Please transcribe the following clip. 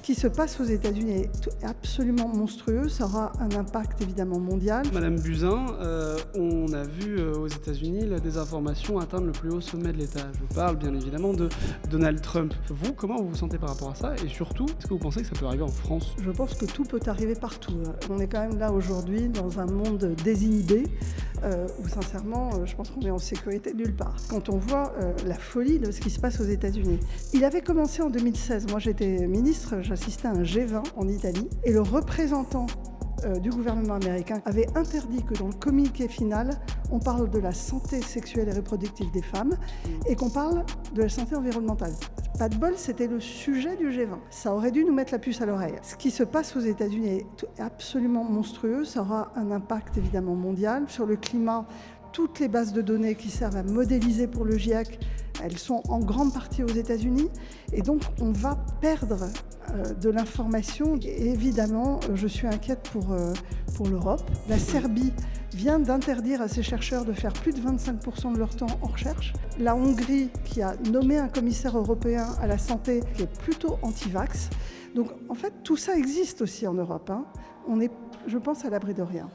qui se passe aux États-Unis est absolument monstrueux. Ça aura un impact évidemment mondial. Madame Buzyn, on a vu aux États-Unis la désinformation atteindre le plus haut sommet de l'État. Je parle bien évidemment de Donald Trump. Vous, comment vous vous sentez par rapport à ça? Et surtout, est-ce que vous pensez que ça peut arriver en France? Je pense que tout peut arriver partout. On est quand même là aujourd'hui dans un monde désinhibé où sincèrement, je pense qu'on est en sécurité nulle part. Quand on voit la folie de ce qui se passe aux États-Unis. Il avait commencé en 2016. Moi, j'étais ministre, j'assistais à un G20 en Italie et le représentant du gouvernement américain avait interdit que dans le communiqué final, on parle de la santé sexuelle et reproductive des femmes et qu'on parle de la santé environnementale. Pas de bol, c'était le sujet du G20. Ça aurait dû nous mettre la puce à l'oreille. Ce qui se passe aux États-Unis est absolument monstrueux. Ça aura un impact évidemment mondial sur le climat. Toutes les bases de données qui servent à modéliser pour le GIEC, elles sont en grande partie aux États-Unis. Et donc, on va perdre de l'information. Et évidemment, je suis inquiète pour l'Europe. La Serbie vient d'interdire à ses chercheurs de faire plus de 25% de leur temps en recherche. La Hongrie, qui a nommé un commissaire européen à la santé, qui est plutôt anti-vax. Donc, en fait, tout ça existe aussi en Europe. On est, je pense, à l'abri de rien.